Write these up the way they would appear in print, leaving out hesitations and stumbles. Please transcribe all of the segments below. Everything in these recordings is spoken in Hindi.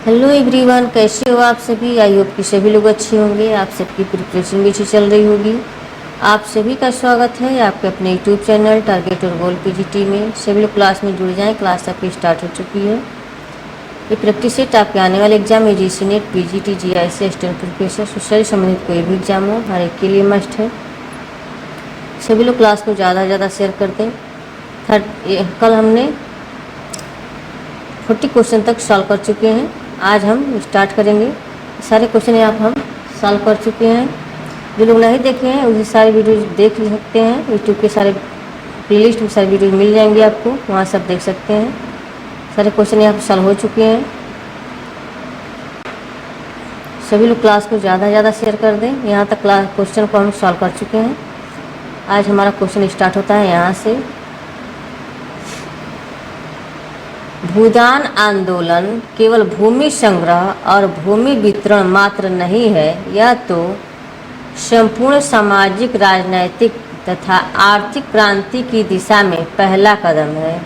हेलो एवरीवन, कैसे हो आप सभी। आई होप कि सभी लोग अच्छे होंगे। आप सबकी प्रिपरेशन भी अच्छी चल रही होगी। आप सभी का स्वागत है आपके अपने यूट्यूब चैनल टारगेट और गोल पीजीटी में। सभी लोग क्लास में जुड़ जाएं। क्लास आपकी स्टार्ट हो चुकी है। ये प्रैक्टिस सेट आपके आने वाले exam UGC net, PGT, GIC, assistant professor, social संबंधित कोई भी एग्जाम हो हर एक के लिए मस्ट है। सभी लोग क्लास को ज़्यादा से ज़्यादा शेयर कर दें। कल हमने 40 क्वेश्चन तक सॉल्व कर चुके हैं। आज हम स्टार्ट करेंगे। सारे क्वेश्चन यहाँ हम सॉल्व कर चुके हैं। जो लोग नहीं देखे हैं उसे सारे वीडियोज देख सकते हैं। यूट्यूब के सारे प्लेलिस्ट में सारे वीडियोज मिल जाएंगे आपको, वहाँ सब देख सकते हैं। सारे क्वेश्चन यहाँ पर सॉल्व हो चुके हैं। सभी लोग क्लास को ज़्यादा से ज़्यादा शेयर कर दें। यहाँ तक क्वेश्चन को हम सॉल्व कर चुके हैं। आज हमारा क्वेश्चन स्टार्ट होता है यहाँ से। भूदान आंदोलन केवल भूमि संग्रह और भूमि वितरण मात्र नहीं है, यह तो संपूर्ण सामाजिक, राजनैतिक तथा आर्थिक क्रांति की दिशा में पहला कदम है।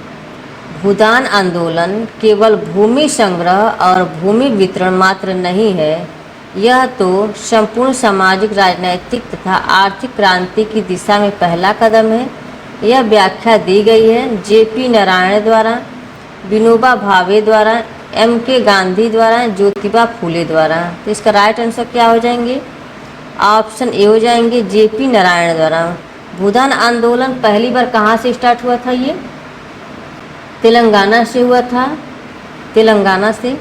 भूदान आंदोलन केवल भूमि संग्रह और भूमि वितरण मात्र नहीं है, यह तो संपूर्ण सामाजिक, राजनैतिक तथा आर्थिक क्रांति की दिशा में पहला कदम है। यह व्याख्या दी गई है जेपी नारायण द्वारा, विनोबा भावे द्वारा, एम.के. गांधी द्वारा, ज्योतिबा फूले द्वारा। तो इसका राइट आंसर क्या हो जाएंगे? ऑप्शन ए हो जाएंगे, जेपी नारायण द्वारा। भूदान आंदोलन पहली बार कहाँ से स्टार्ट हुआ था? ये तेलंगाना से हुआ था। तेलंगाना से।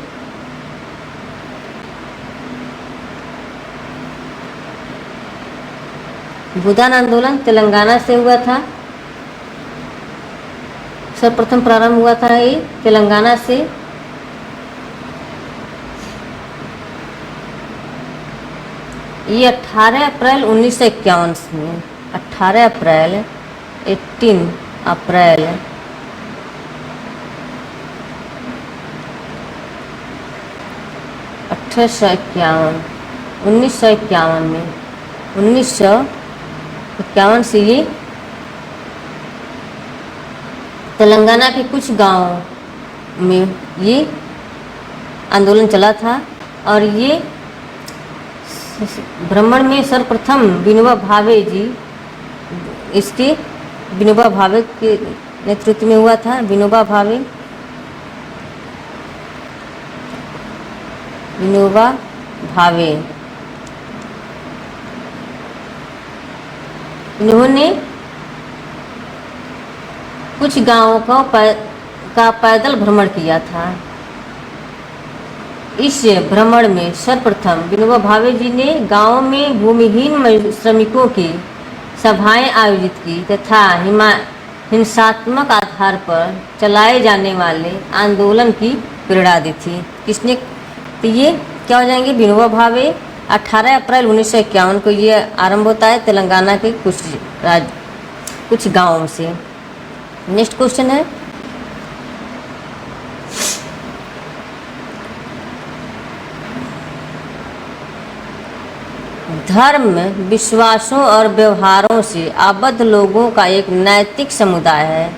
भूदान आंदोलन तेलंगाना से हुआ था। सर्वप्रथम प्रारंभ हुआ था ये तेलंगाना से। ये 18 अप्रैल 1951 में, 18 अप्रैल 18 अप्रैल 1851 1951 में, 1951 से ये तेलंगाना के कुछ गांवों में ये आंदोलन चला था। और ये भ्रमण में सर्वप्रथम विनोबा भावे जी, इसके विनोबा भावे के नेतृत्व में हुआ था। विनोबा भावे, विनोबा भावे, इन्होंने कुछ गांवों का पैदल भ्रमण किया था। इस भ्रमण में सर्वप्रथम विनोबा भावे जी ने गांवों में भूमिहीन श्रमिकों की सभाएं आयोजित की तथा हिंसात्मक आधार पर चलाए जाने वाले आंदोलन की प्रेरणा दी थी। किसने? तो ये क्या हो जाएंगे? विनोबा भावे। 18 अप्रैल 1951 को ये आरंभ होता है तेलंगाना के कुछ गाँवों से। नेक्स्ट क्वेश्चन है, धर्म विश्वासों और व्यवहारों से आबद्ध लोगों का एक नैतिक समुदाय है।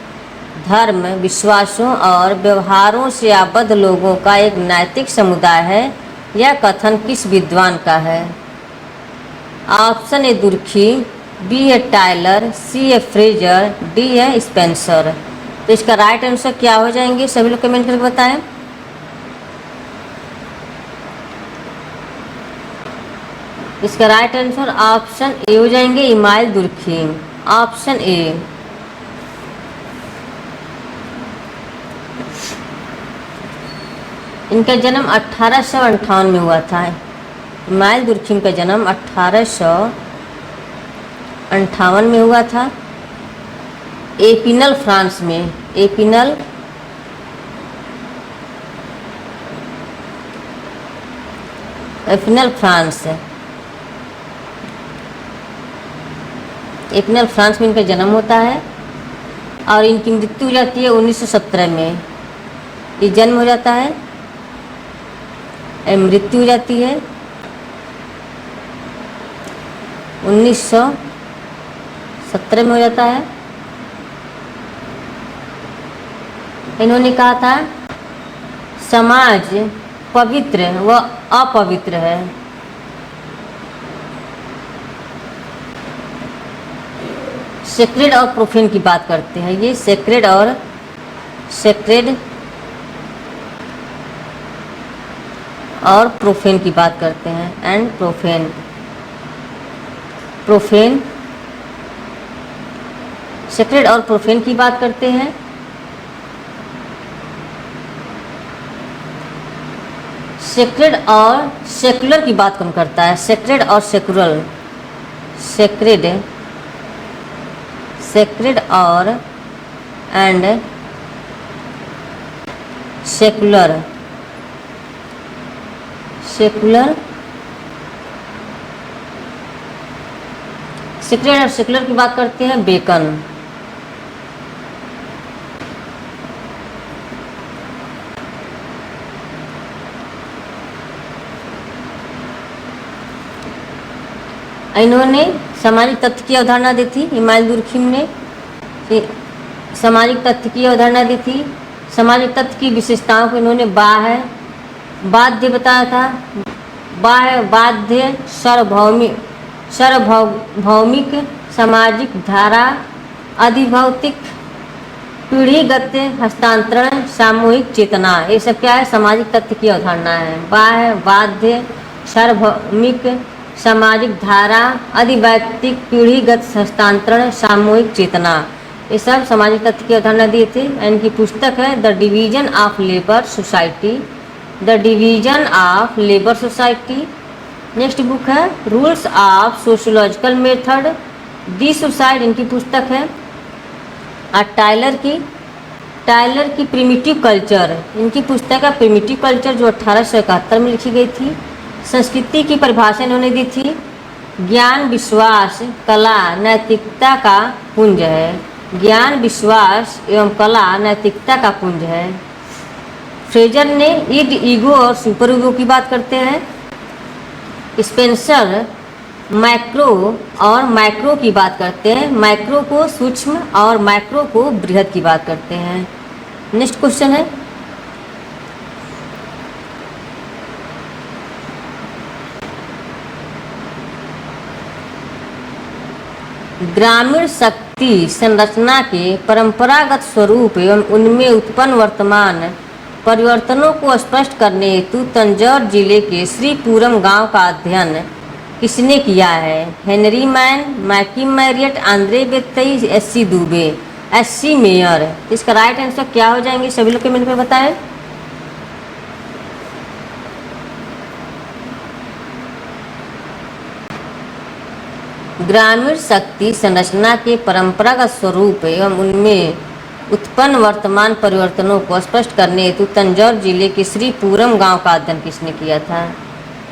धर्म विश्वासों और व्यवहारों से आबद्ध लोगों का एक नैतिक समुदाय है। यह कथन किस विद्वान का है? ऑप्शन ए दुर्खी, बी है टायलर, सी है फ्रेजर, डी है स्पेंसर। तो इसका राइट आंसर क्या हो जाएंगे? सभी लोग कमेंट करके बताएं। इसका राइट आंसर ऑप्शन ए हो जाएंगे, इमाइल दुर्खी। Option A. इनका जन्म 1858 में हुआ था। इमाइल दुर्खिम का जन्म 1858 में हुआ था, एपिनल, फ्रांस में। एपिनल फ्रांस, एपिनल फ्रांस में इनका जन्म होता है। और इनकी मृत्यु हो जाती है 1917 में। ये जन्म हो जाता है, मृत्यु हो जाती है 1917 में हो जाता है। इन्होंने कहा था समाज पवित्र व अपवित्र है। सेक्रेड और प्रोफेन की बात करते हैं। ये सेक्रेड और प्रोफेन की बात करते हैं। एंड प्रोफेन सेक्रेड और प्रोफेन की बात करते हैं। सेक्रेड और सेकुलर की बात कौन करता है? सेक्रेड और सेकुलर, सेक्रेड और एंड सेकुलर सेक्रेड और सेकुलर की बात करते हैं बेकन। इन्होंने सामाजिक तथ्य की अवधारणा दी थी। इमाइल दुर्खिम ने सामाजिक तथ्य की अवधारणा दी थी। सामाजिक तथ्य की विशेषताओं को इन्होंने बाध्य बताया था। बाध्य सार्वभौमिक सामाजिक धारा, अधिभौतिक पीढ़ीगत हस्तांतरण, सामूहिक चेतना, ये सब क्या है? सामाजिक तथ्य की अवधारणा है। बाध्य सार्वभौमिक सामाजिक धारा, अधिवैयक्तिक पीढ़ीगत हस्तांतरण, सामूहिक चेतना, ये सब सामाजिक तथ्य की अवधारणा दिए थे। इनकी पुस्तक है the division of labour society. Next book है rules of sociological method the suicide, इनकी पुस्तक है। और टाइलर की प्रिमिटिव कल्चर, इनकी पुस्तक है प्रिमिटिव कल्चर, जो 1871 में लिखी गई थी। संस्कृति की परिभाषा इन्होंने दी थी ज्ञान, विश्वास, कला, नैतिकता का पुंज है। ज्ञान, विश्वास एवं कला नैतिकता का पुंज है। फ्रेजर ने ईड, ईगो और सुपर ईगो की बात करते हैं। स्पेंसर मैक्रो की बात करते हैं। मैक्रो को सूक्ष्म और मैक्रो को बृहद की बात करते हैं। नेक्स्ट क्वेश्चन है ग्रामीण शक्ति संरचना के परंपरागत स्वरूप एवं उनमें उत्पन्न वर्तमान परिवर्तनों को स्पष्ट करने हेतु तंजौर जिले के श्रीपुरम गांव का अध्ययन किसने किया है? Henry Maine, McKim Marriott, Andre Beteille, S C. Dube, S C. Mayer. इसका राइट आंसर क्या हो जाएंगे? सभी लोग कमेंट में बताएं। ग्रामीण शक्ति संरचना के परंपरागत स्वरूप एवं उनमें उत्पन्न वर्तमान परिवर्तनों को स्पष्ट करने हेतु तंजौर जिले के श्रीपुरम गांव का अध्ययन किसने किया था?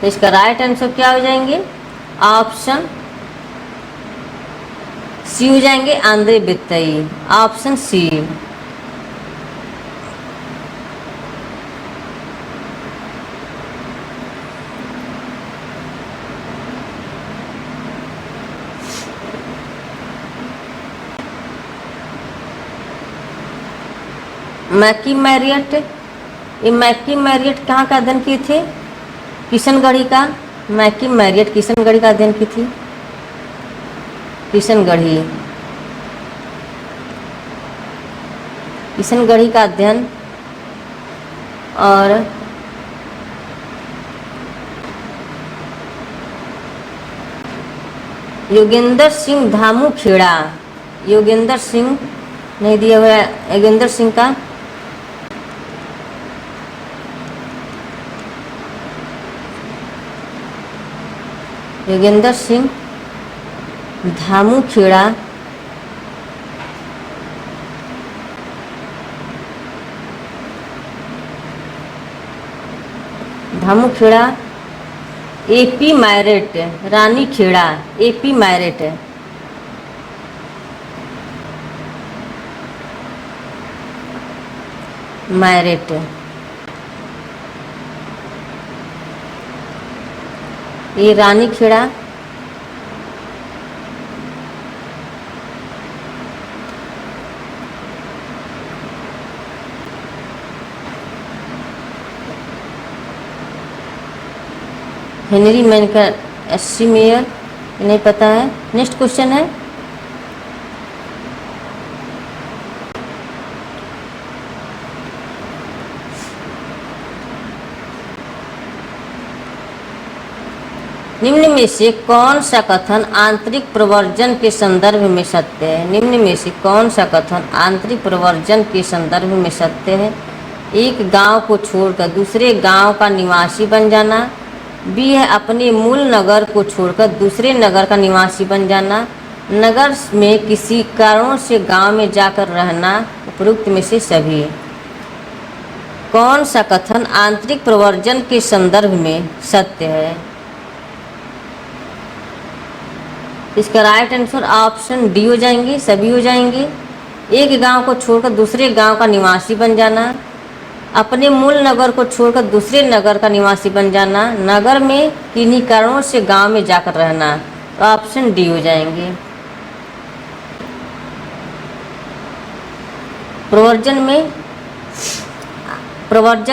तो इसका राइट आंसर क्या हो जाएंगे? ऑप्शन सी हो जाएंगे, Andre Beteille. Option C. McKim Marriott, ये मैकी मैरियट कहाँ का अध्ययन किए थे? किशनगढ़ी का। मैकी मैरियट किशनगढ़ी का अध्ययन की थी। किशनगढ़ी का अध्ययन। और योगेंद्र सिंह धामू खेड़ा, योगेंद्र सिंह नहीं दिया हुआ है, योगेंद्र सिंह का योगेंद्र सिंह धामू खेड़ा एपी मैरिट, रानी खेड़ा, एपी मैरिट। ये रानी खेड़ा। हेनरी मैनकर एससी मेयर, नहीं पता है। नेक्स्ट क्वेश्चन है, निम्न में से कौन सा कथन आंतरिक प्रवर्जन के संदर्भ में सत्य है? निम्न में से कौन सा कथन आंतरिक प्रवर्जन के संदर्भ में सत्य है? एक गांव को छोड़कर दूसरे गांव का निवासी बन जाना। बी है अपने मूल नगर को छोड़कर दूसरे नगर का निवासी बन जाना। नगर में किसी कारणों से गांव में जाकर रहना। उपरोक्त में से सभी। कौन सा कथन आंतरिक प्रवर्जन के संदर्भ में सत्य है? इसका राइट आंसर ऑप्शन डी हो जाएंगे, सभी हो जाएंगे। एक गांव को छोड़कर दूसरे गांव का निवासी बन जाना, अपने मूल नगर को छोड़कर दूसरे नगर का निवासी बन जाना, नगर में किन्हीं कारणों से गांव में जाकर रहना, तो ऑप्शन डी हो जाएंगे। प्रवर्जन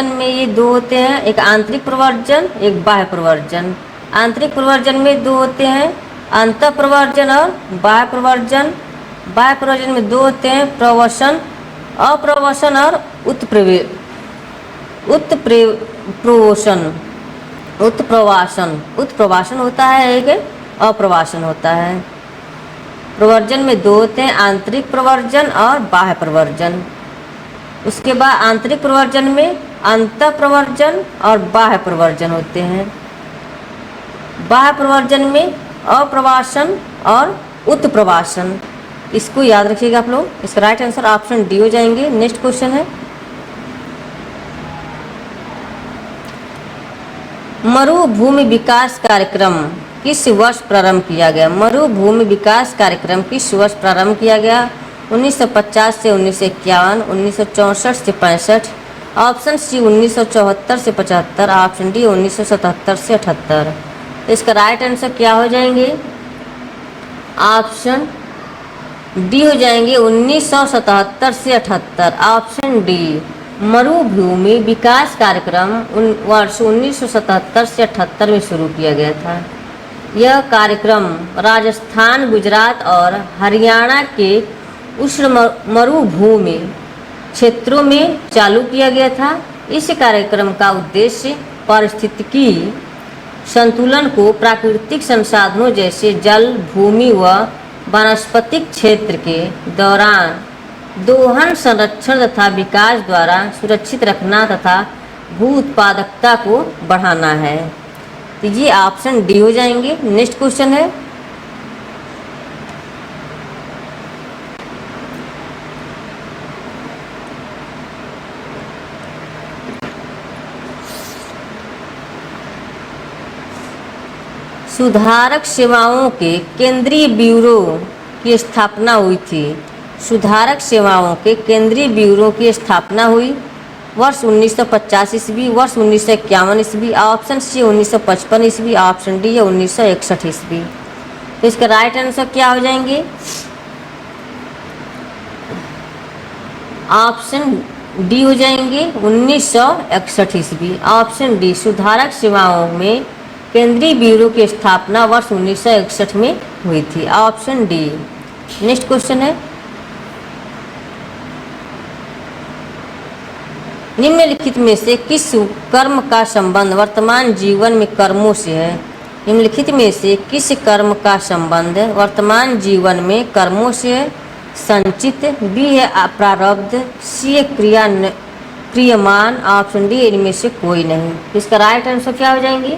में ये दो होते हैं, एक आंतरिक प्रवर्जन, एक बाह्य प्रवर्जन। आंतरिक प्रवर्जन में दो होते हैं, अंतः प्रवर्जन और बाह्य प्रवर्जन। बाह्य प्रवर्जन में दो होते हैं, प्रवसन, अप्रवसन और उत्प्रवासन होता है, एक अप्रवासन होता है। प्रवर्जन में दो होते हैं, आंतरिक प्रवर्जन और बाह्य प्रवर्जन। उसके बाद आंतरिक प्रवर्जन में अंतः प्रवर्जन और बाह्य प्रवर्जन होते हैं। बाह्य प्रवर्जन में अप्रवासन और उत्प्रवासन। इसको याद रखिएगा आप लोग। इसका राइट आंसर ऑप्शन डी हो जाएंगे। नेक्स्ट क्वेश्चन है, मरुभूमि विकास कार्यक्रम किस वर्ष प्रारंभ किया गया? मरुभूमि विकास कार्यक्रम किस वर्ष प्रारंभ किया गया? 1950 से 1951, 1964 से 65, ऑप्शन सी 1974 से 75, ऑप्शन डी 1977 से 78। तो इसका राइट आंसर क्या हो जाएंगे? ऑप्शन डी हो जाएंगे 1977 से 78, ऑप्शन डी। मरुभूमि विकास कार्यक्रम वर्ष 1977 से 78 में शुरू किया गया था। यह कार्यक्रम राजस्थान, गुजरात और हरियाणा के उष्ण मरुभूमि क्षेत्रों में चालू किया गया था। इस कार्यक्रम का उद्देश्य पारिस्थितिकी संतुलन को प्राकृतिक संसाधनों जैसे जल, भूमि व वानस्पतिक क्षेत्र के दौरान दोहन, संरक्षण तथा विकास द्वारा सुरक्षित रखना तथा भू उत्पादकता को बढ़ाना है। तो ये ऑप्शन डी हो जाएंगे। नेक्स्ट क्वेश्चन है, सुधारक सेवाओं के केंद्रीय ब्यूरो की स्थापना हुई थी। सुधारक सेवाओं के केंद्रीय ब्यूरो की स्थापना हुई वर्ष 1950 ईस्वी, वर्ष 1951 ईस्वी, ऑप्शन सी 1955 ईस्वी, ऑप्शन डी 1961 ईस्वी। तो इसका राइट आंसर क्या हो जाएंगे? ऑप्शन डी हो जाएंगे 1961 ईस्वी, ऑप्शन डी। सुधारक सेवाओं में केंद्रीय ब्यूरो की स्थापना वर्ष 1961 में हुई थी, ऑप्शन डी। नेक्स्ट क्वेश्चन है, निम्नलिखित में से किस कर्म का संबंध वर्तमान जीवन में कर्मों से है? निम्नलिखित में से किस कर्म का संबंध वर्तमान जीवन में कर्मों से है? संचित, बी है प्रारब्ध, सी है क्रियमान, ऑप्शन डी इनमें से कोई नहीं। इसका राइट आंसर क्या हो जाएंगे?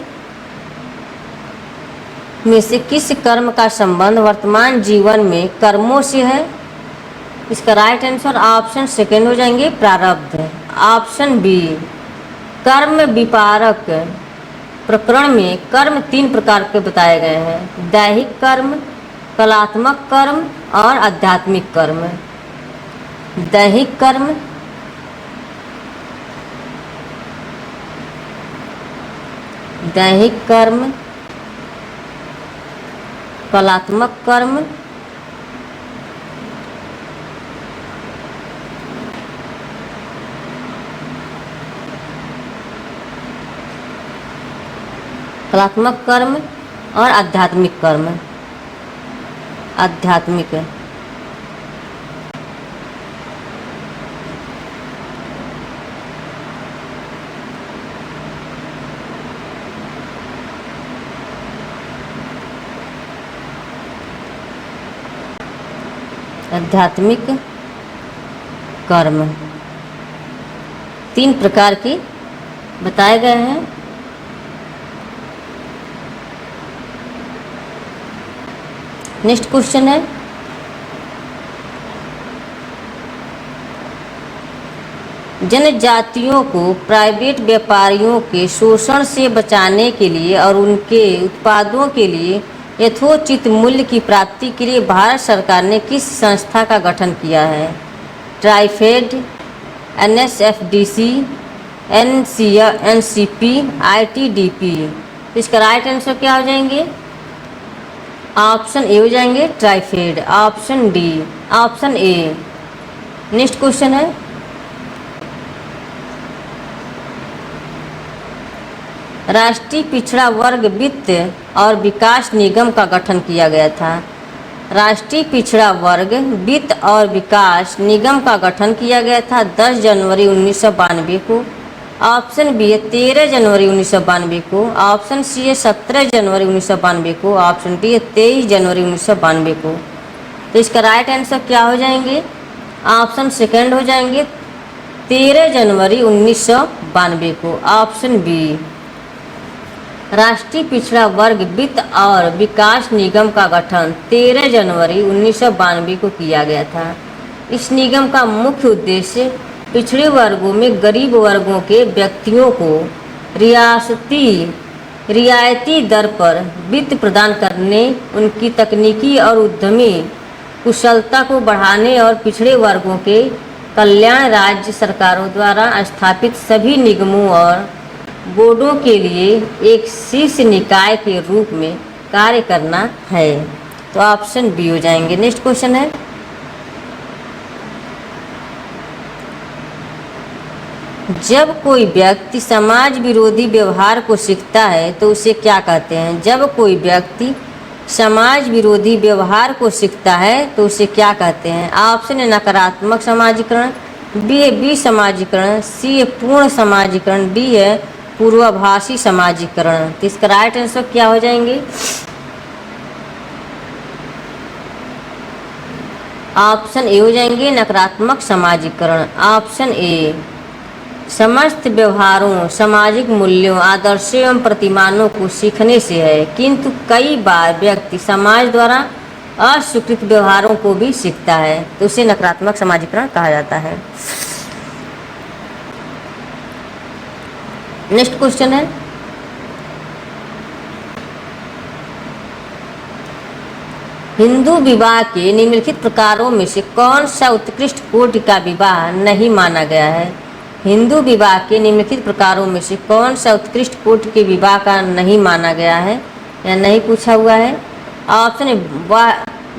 में से किस कर्म का संबंध वर्तमान जीवन में कर्मों से है? इसका राइट आंसर ऑप्शन सेकेंड हो जाएंगे, प्रारब्ध। ऑप्शन बी, कर्म विपारक प्रकरण में कर्म 3 प्रकार के बताए गए हैं, दैहिक कर्म, कलात्मक कर्म और आध्यात्मिक कर्म। दैहिक कर्म, कलात्मक कर्म, कलात्मक कर्म और आध्यात्मिक कर्म। आध्यात्मिक आध्यात्मिक कर्म 3 प्रकार के बताए गए हैं। नेक्स्ट क्वेश्चन है, जनजातियों को प्राइवेट व्यापारियों के शोषण से बचाने के लिए और उनके उत्पादों के लिए यथोचित मूल्य की प्राप्ति के लिए भारत सरकार ने किस संस्था का गठन किया है? TRIFED, NSFDC, NCP, ITDP। इसका राइट आंसर क्या हो जाएंगे? ऑप्शन ए हो जाएंगे TRIFED, option D, option A. Next question है, राष्ट्रीय पिछड़ा वर्ग वित्त और विकास निगम का गठन किया गया था। राष्ट्रीय पिछड़ा वर्ग वित्त और विकास निगम का गठन किया गया था 10 जनवरी 1992 को। ऑप्शन बी है 13 जनवरी 1992 को, ऑप्शन सी है 17 जनवरी 1992 को, ऑप्शन डी है 23 जनवरी 1992 को। तो इसका राइट आंसर क्या हो जाएंगे? ऑप्शन सेकंड हो जाएंगे 13 जनवरी 1992 को, ऑप्शन बी। राष्ट्रीय पिछड़ा वर्ग वित्त और विकास निगम का गठन 13 जनवरी 1992 को किया गया था। इस निगम का मुख्य उद्देश्य पिछड़े वर्गों में गरीब वर्गों के व्यक्तियों को रियायती दर पर वित्त प्रदान करने, उनकी तकनीकी और उद्यमी कुशलता को बढ़ाने और पिछड़े वर्गों के कल्याण राज्य सरकारों द्वारा स्थापित सभी निगमों और बोर्डों के लिए एक शीर्ष निकाय के रूप में कार्य करना है। तो ऑप्शन बी हो जाएंगे। नेक्स्ट क्वेश्चन है, जब कोई व्यक्ति समाज विरोधी व्यवहार को सीखता है तो उसे क्या कहते हैं? जब कोई व्यक्ति समाज विरोधी व्यवहार को सीखता है तो उसे क्या कहते हैं? ऑप्शन है नकारात्मक समाजीकरण, बी है विसमाजीकरण, सी है पूर्ण समाजीकरण, डी है पूर्वाभासी समाजीकरण। तो इसका राइट आंसर क्या हो जाएंगे? ऑप्शन ए हो जाएंगे नकारात्मक समाजीकरण, ऑप्शन ए। समस्त व्यवहारों, सामाजिक मूल्यों, आदर्शों एवं प्रतिमानों को सीखने से है, किंतु कई बार व्यक्ति समाज द्वारा अस्वीकृत व्यवहारों को भी सीखता है, तो उसे नकारात्मक समाजीकरण कहा जाता है। नेक्स्ट क्वेश्चन है, हिंदू विवाह के निम्नलिखित प्रकारों में से कौन सा उत्कृष्ट कोटि का विवाह नहीं माना गया है? हिंदू विवाह के निम्नलिखित प्रकारों में से कौन सा उत्कृष्ट कोटि के विवाह का नहीं माना गया है या नहीं पूछा हुआ है? ऑप्शन है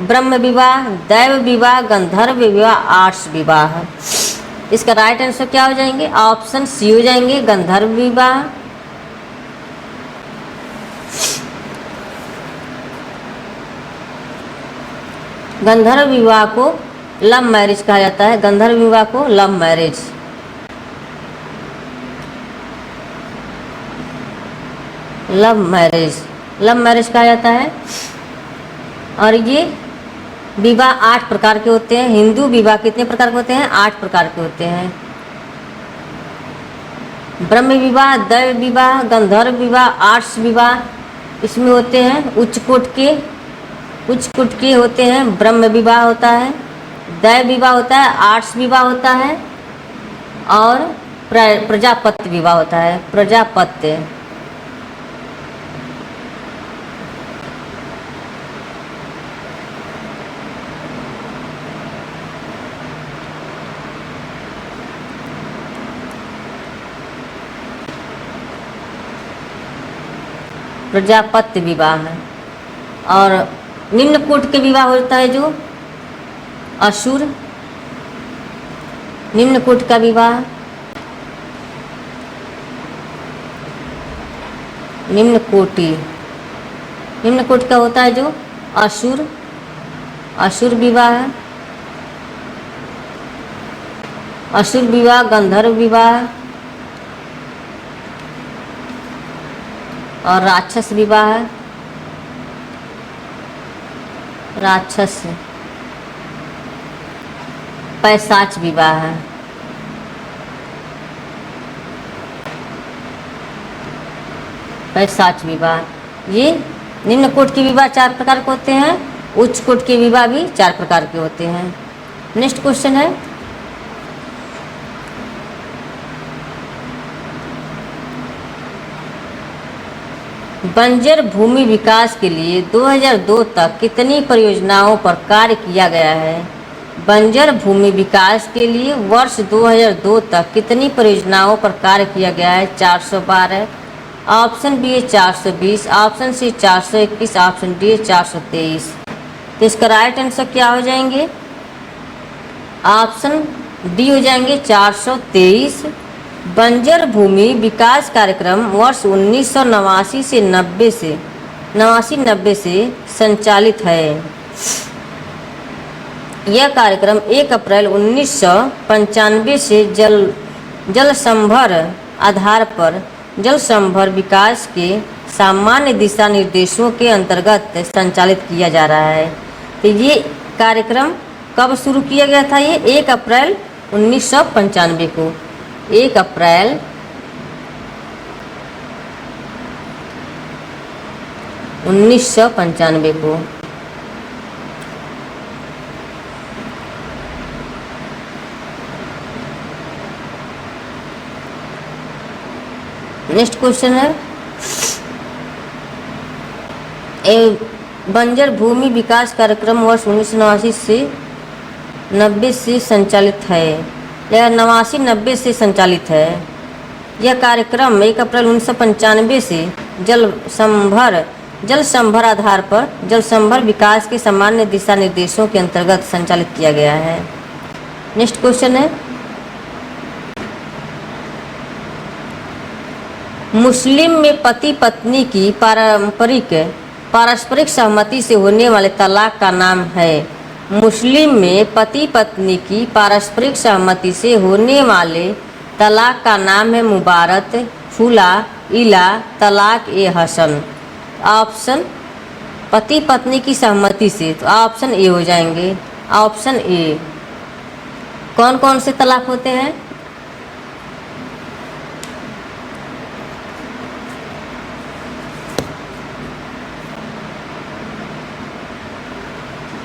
ब्रह्म विवाह, दैव विवाह, गंधर्व विवाह, आर्ष विवाह। इसका राइट आंसर क्या हो जाएंगे? ऑप्शन सी हो जाएंगे गंधर्व विवाह। गंधर्व विवाह को लव मैरिज कहा जाता है। गंधर्व विवाह को लव मैरिज, लव मैरिज कहा जाता है। और ये विवाह 8 प्रकार के होते हैं। हिंदू विवाह कितने प्रकार के होते हैं? 8 प्रकार के होते हैं। ब्रह्म विवाह, दैव विवाह, गंधर्व विवाह, आर्ष विवाह इसमें होते हैं उच्च कोटि के होते हैं। ब्रह्म विवाह होता है, दैव विवाह होता है, आर्ष विवाह होता है और प्रजापत्य विवाह होता है। प्रजापत्य प्रजापत्य विवाह है। और निम्न कोटि के विवाह होता है जो असुर, निम्न कोटि का विवाह। निम्न कोटि, निम्न कोटि का होता है जो असुर, असुर विवाह, असुर विवाह, गंधर्व विवाह और राक्षस विवाह, राक्षस, पैशाच विवाह, पैशाच विवाह। ये निम्न कोटि के विवाह 4 प्रकार के होते हैं, उच्च कोटि के विवाह भी 4 प्रकार के होते हैं। नेक्स्ट क्वेश्चन है, बंजर भूमि विकास के लिए 2002 तक कितनी परियोजनाओं पर कार्य किया गया है? बंजर भूमि विकास के लिए वर्ष 2002 तक कितनी परियोजनाओं पर कार्य किया गया है? 412, ऑप्शन बी है 420, ऑप्शन सी 421, ऑप्शन डी है 423। तो इसका राइट आंसर क्या हो जाएंगे? ऑप्शन डी हो जाएंगे 423। बंजर भूमि विकास कार्यक्रम वर्ष 1989 से 90 से संचालित है। यह कार्यक्रम 1 अप्रैल 1995 से जल संभर आधार पर जल संभर विकास के सामान्य दिशा निर्देशों के अंतर्गत संचालित किया जा रहा है। तो ये कार्यक्रम कब शुरू किया गया था? ये 1 अप्रैल 1995 को, 1 अप्रैल 1995 को। नेक्स्ट क्वेश्चन है, बंजर भूमि विकास कार्यक्रम वर्ष 1989 से 90 से संचालित है। यह 89-90 से संचालित है। यह कार्यक्रम 1 अप्रैल 1995 से जल संभर आधार पर जल संभर विकास के सामान्य दिशा निर्देशों के अंतर्गत संचालित किया गया है। नेक्स्ट क्वेश्चन है, मुस्लिम में पति पत्नी की पारस्परिक सहमति से होने वाले तलाक का नाम है। मुस्लिम में पति पत्नी की पारस्परिक सहमति से होने वाले तलाक का नाम है मुबारत, खुला, इला, तलाक ए हसन। ऑप्शन पति पत्नी की सहमति से, तो ऑप्शन ए हो जाएंगे, ऑप्शन ए। कौन कौन से तलाक होते हैं?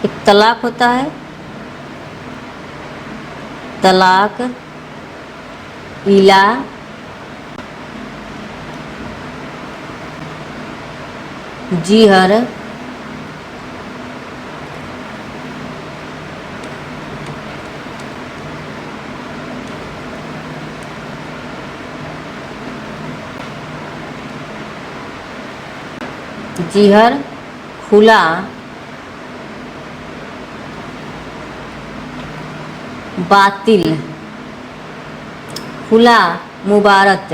एक तलाक होता है तलाक इला, जीहर, जीहर, खुला, बातिल, खुला, मुबारत,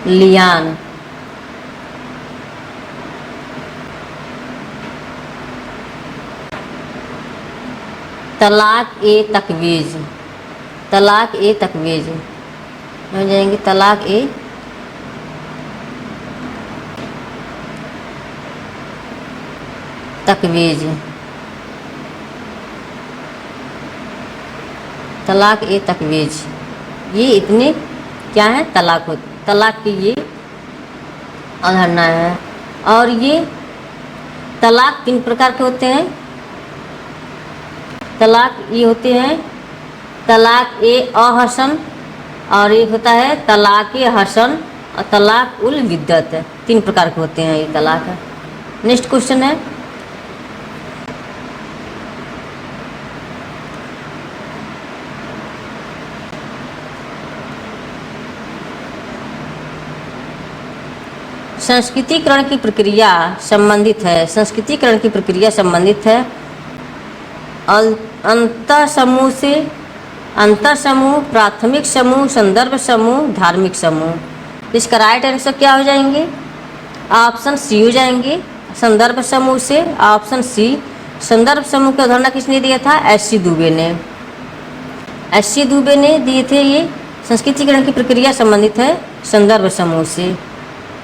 लियान। तलाक ए तकवीज, तलाक ए तकवीज हो जाएंगे, तलाक ए तकवीज, तलाक ए तकवीज। ये इतने क्या है? तलाक होते, तलाक की ये अवधारणा है। और ये तलाक 3 प्रकार के होते हैं। तलाक ये होते हैं तलाक ए अहसन, और एक होता है तलाक ए हसन और तलाक उल विद्दत। 3 प्रकार के होते हैं ये तलाक। नेक्स्ट क्वेश्चन है, संस्कृतिकरण की प्रक्रिया संबंधित है। संस्कृतिकरण की प्रक्रिया संबंधित है अंतर समूह से अंतर समूह, प्राथमिक समूह, संदर्भ समूह, धार्मिक समूह। इसका राइट आंसर क्या हो जाएंगे? ऑप्शन सी हो जाएंगे। संदर्भ समूह से ऑप्शन सी। संदर्भ समूह की अवधारणा किसने दिया था? एस.सी. दुबे ने। एस.सी. दुबे ने दिए थे। ये संस्कृतिकरण की प्रक्रिया संबंधित है संदर्भ समूह से।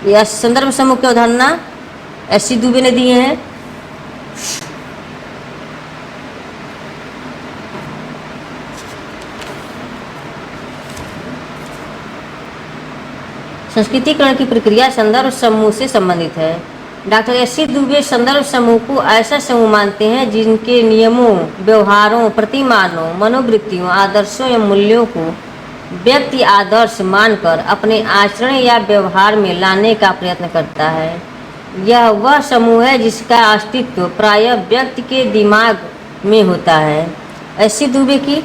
यह संदर्भ समूह की अवधारणा एस.सी. दुबे ने दिए हैं। संस्कृतिकरण की प्रक्रिया संदर्भ समूह से संबंधित है। Doctor SC. दुबे संदर्भ समूह को ऐसा समूह मानते हैं जिनके नियमों, व्यवहारों, प्रतिमानों, मनोवृत्तियों, आदर्शों या मूल्यों को व्यक्ति आदर्श मानकर अपने आचरण या व्यवहार में लाने का प्रयत्न करता है। यह वह समूह है जिसका अस्तित्व प्रायः व्यक्ति के दिमाग में होता है। एस.सी. दुबे की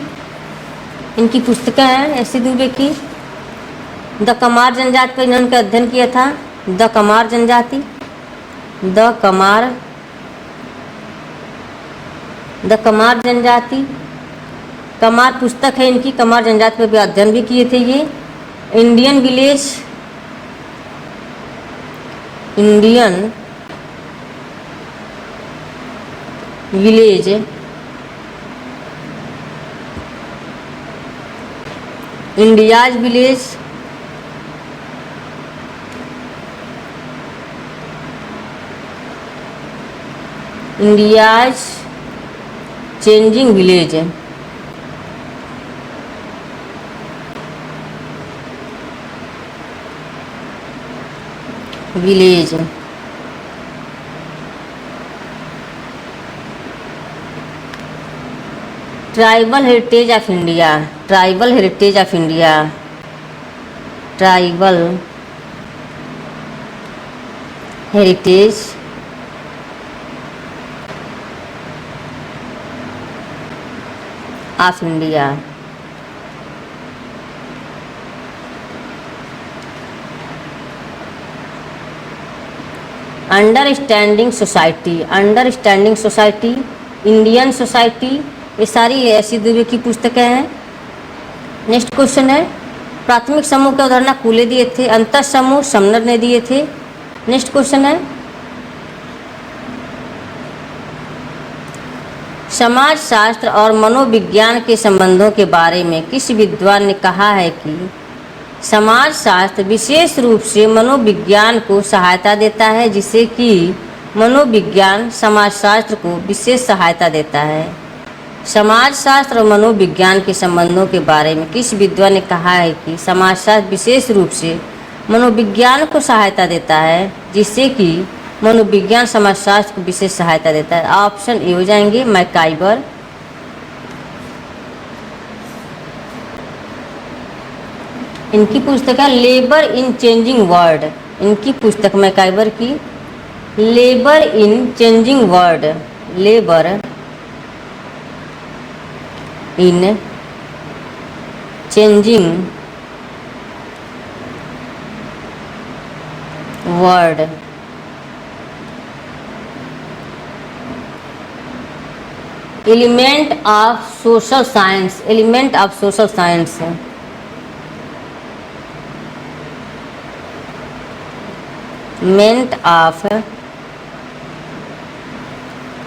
इनकी पुस्तकें हैं। एस.सी. दुबे की द कमार जनजाति पर इन्होंने अध्ययन किया था। द कमार जनजाति, द कमार जनजाति, कमार पुस्तक है इनकी। कमार जनजाति पर भी अध्ययन भी किए थे ये। Indian village, India's village, India's changing village, tribal heritage of India, tribal heritage of India, tribal heritage of India. Understanding society, understanding society, Indian society, ये सारी एस.सी. दुबे की पुस्तकें हैं। नेक्स्ट क्वेश्चन है, प्राथमिक समूह की अवधारणा कूले दिए थे, अंतर समूह समनर ने दिए थे। नेक्स्ट क्वेश्चन है, समाज शास्त्र और मनोविज्ञान के संबंधों के बारे में किस विद्वान ने कहा है कि समाज शास्त्र विशेष रूप से मनोविज्ञान को सहायता देता है, जिससे कि मनोविज्ञान समाजशास्त्र को विशेष सहायता देता है। समाज शास्त्र और मनोविज्ञान के संबंधों के बारे में किस विद्वान ने कहा है कि समाजशास्त्र विशेष रूप से मनोविज्ञान को सहायता देता है, जिससे कि मनोविज्ञान समाजशास्त्र को विशेष सहायता देता है। ऑप्शन ए हो जाएंगे मैकाइवर। इनकी पुस्तक है लेबर इन चेंजिंग वर्ल्ड। इनकी पुस्तक मैकाइवर की labour in changing world, labour in changing world. Element of social science, element of social science, element of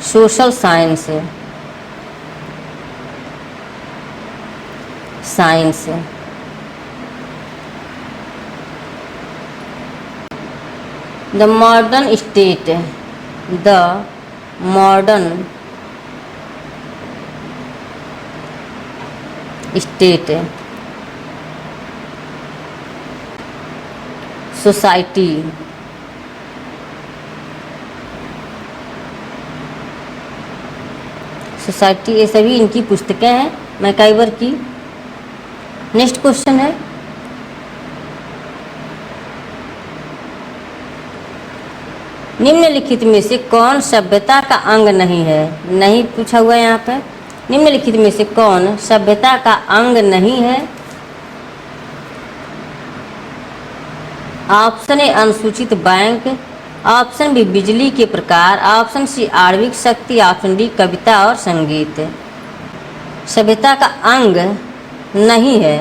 social science, science. The modern state, the modern state, society, society, ये सभी इनकी पुस्तकें हैं मैकाइवर की। नेक्स्ट क्वेश्चन है, निम्नलिखित में से कौन सभ्यता का अंग नहीं है? नहीं पूछा हुआ है यहाँ पे। निम्नलिखित में से कौन सभ्यता का अंग नहीं है? ऑप्शन ए अनुसूचित बैंक, ऑप्शन बी बिजली के प्रकार, ऑप्शन सी आणविक शक्ति, ऑप्शन डी कविता और संगीत। सभ्यता का अंग नहीं है।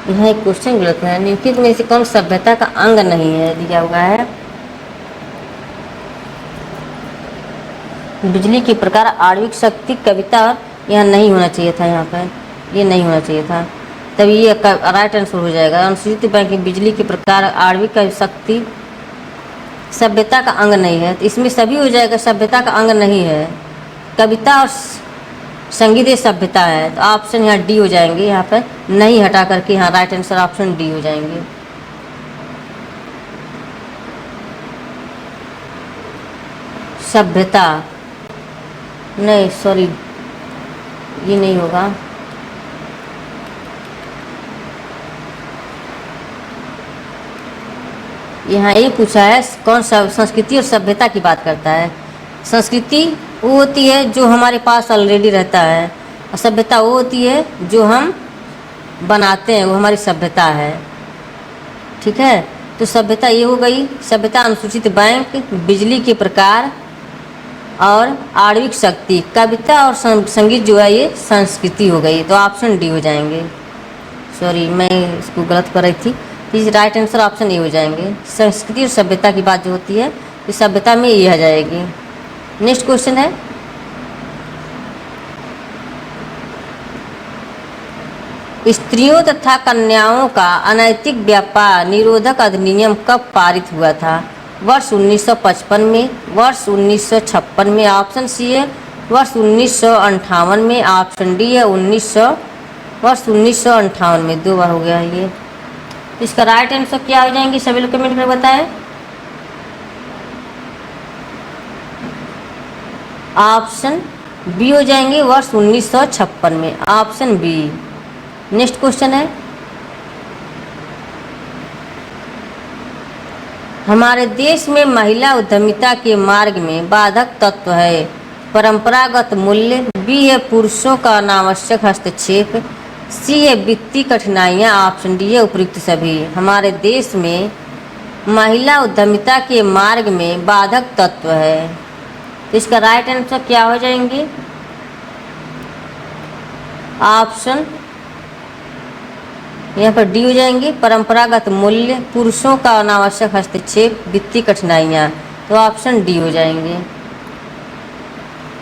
यहाँ एक क्वेश्चन गलत है। निम्नलिखित में से कौन सभ्यता का अंग नहीं है दिया हुआ है। बिजली के प्रकार, आणविक शक्ति, कविता, यहाँ नहीं होना चाहिए था, यहाँ पर ये नहीं होना चाहिए था, तभी ये राइट आंसर हो जाएगा। अनुसूचित बैंकिंग, बिजली के प्रकार, आणविक शक्ति, सभ्यता का अंग नहीं है, तो इसमें सभी हो जाएगा। सभ्यता का अंग नहीं है, कविता और संगीत सभ्यता है, तो ऑप्शन यहाँ डी हो जाएंगे। यहाँ पर नहीं हटा करके यहाँ राइट आंसर ऑप्शन डी हो जाएंगे। सभ्यता नहीं, सॉरी ये नहीं होगा। यहाँ ये पूछा है कौन सा संस्कृति और सभ्यता की बात करता है। संस्कृति वो होती है जो हमारे पास ऑलरेडी रहता है, और सभ्यता वो होती है जो हम बनाते हैं, वो हमारी सभ्यता है। ठीक है, तो सभ्यता ये हो गई। सभ्यता, अनुसूचित बैंक, बिजली के प्रकार और आणविक शक्ति, कविता और संगीत जो है ये संस्कृति हो गई, तो ऑप्शन डी हो जाएंगे। सॉरी मैं इसको गलत कर रही थी, इस राइट आंसर ऑप्शन ए हो जाएंगे। संस्कृति और सभ्यता की बात जो होती है, इस सभ्यता में ये आ जाएगी। नेक्स्ट क्वेश्चन है, स्त्रियों तथा कन्याओं का अनैतिक व्यापार निरोधक अधिनियम कब पारित हुआ था? वर्ष 1955 में, वर्ष 1956 में, ऑप्शन सी है वर्ष 1958 में, ऑप्शन डी है वर्ष 1958 में। 2 बार हो गया है ये। इसका राइट आंसर क्या हो जाएंगे, सभी लोग कमेंट में बताएं। ऑप्शन बी हो जाएंगे, वर्ष 1956 में, ऑप्शन बी। नेक्स्ट क्वेश्चन है, हमारे देश में महिला उद्यमिता के मार्ग में बाधक तत्व है। परंपरागत मूल्य, बी है पुरुषों का अनावश्यक हस्तक्षेप, सी है वित्तीय कठिनाइयाँ, ऑप्शन डी है उपयुक्त सभी। हमारे देश में महिला उद्यमिता के मार्ग में बाधक तत्व है, तो इसका राइट आंसर क्या हो जाएंगे? ऑप्शन यहाँ पर डी हो जाएंगे, परंपरागत मूल्य, पुरुषों का अनावश्यक हस्तक्षेप, वित्तीय कठिनाइयाँ, तो ऑप्शन डी हो जाएंगे।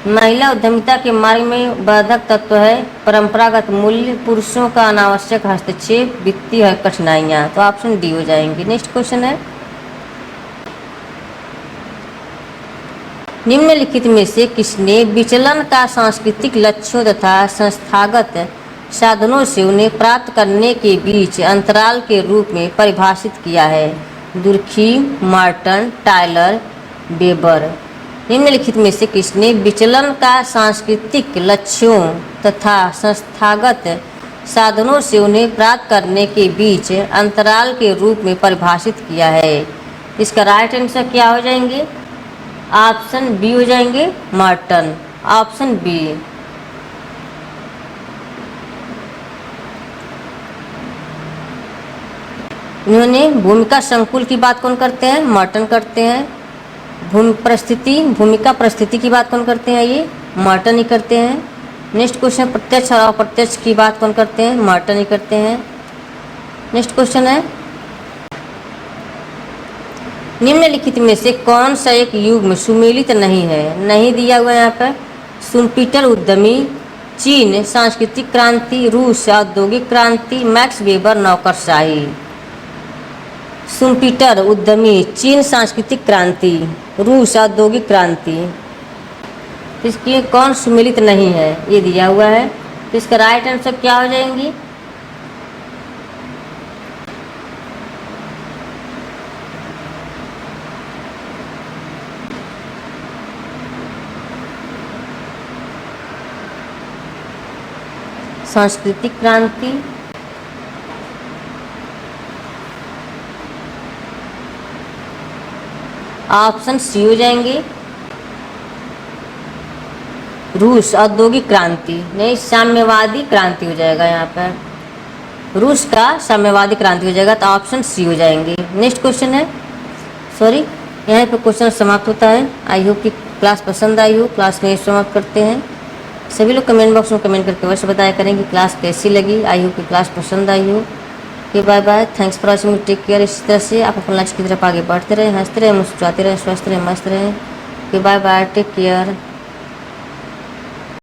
महिला उद्यमिता के मार्ग में बाधक तत्व है परंपरागत मूल्य, पुरुषों का अनावश्यक हस्तक्षेप, वित्तीय कठिनाइयाँ, तो ऑप्शन डी हो जाएंगे। नेक्स्ट क्वेश्चन है, निम्नलिखित में से किसने विचलन का सांस्कृतिक लक्ष्यों तथा संस्थागत साधनों से उन्हें प्राप्त करने के बीच अंतराल के रूप में परिभाषित किया है? Durkheim, Marton, Tyler, weber. निम्नलिखित में से किसने विचलन का सांस्कृतिक लक्ष्यों तथा संस्थागत साधनों से उन्हें प्राप्त करने के बीच अंतराल के रूप में परिभाषित किया है? इसका राइट आंसर क्या हो जाएंगे? ऑप्शन बी हो जाएंगे, मार्टन, ऑप्शन बी। इन्होंने भूमिका संकुल की बात कौन करते हैं? मार्टन करते हैं। भूमिका परिस्थिति की बात कौन करते हैं? ये मार्टन ही करते हैं। नेक्स्ट क्वेश्चन, प्रत्यक्ष और अप्रत्यक्ष की बात कौन करते हैं? मार्टन ही करते हैं। नेक्स्ट क्वेश्चन है, निम्नलिखित में से कौन सा एक युग्म सुमेलित नहीं है? नहीं दिया हुआ यहाँ पर। शुम्पीटर उद्यमी, चीन सांस्कृतिक क्रांति, रूस औद्योगिक क्रांति, मैक्स वेबर नौकरशाही। शुम्पीटर उद्यमी, चीन सांस्कृतिक क्रांति, रूस औद्योगिक क्रांति, इसकी कौन सुमेलित नहीं है? ये दिया हुआ है, तो इसका राइट आंसर क्या हो जाएंगी? सांस्कृतिक क्रांति, ऑप्शन सी हो जाएंगे, रूस औद्योगिक क्रांति, नहीं साम्यवादी क्रांति हो जाएगा यहाँ पर। रूस का साम्यवादी क्रांति हो जाएगा, तो ऑप्शन सी हो जाएंगे। नेक्स्ट क्वेश्चन है, सॉरी यहाँ पे क्वेश्चन समाप्त होता है। आई होप कि क्लास पसंद आई हो। क्लास में समाप्त करते हैं। सभी लोग कमेंट बॉक्स में कमेंट करके अवश्य बताया करें कि क्लास कैसी लगी। आई होप कि क्लास पसंद आई हो। Okay bye bye, thanks for watching, take care. इसी तरह से आप अपना लक्ष्य की तरफ आगे बढ़ते रहें, हंसते रहें, मुस्कुराते रहें, स्वस्थ रहें, मस्त रहें। Okay bye bye, take care.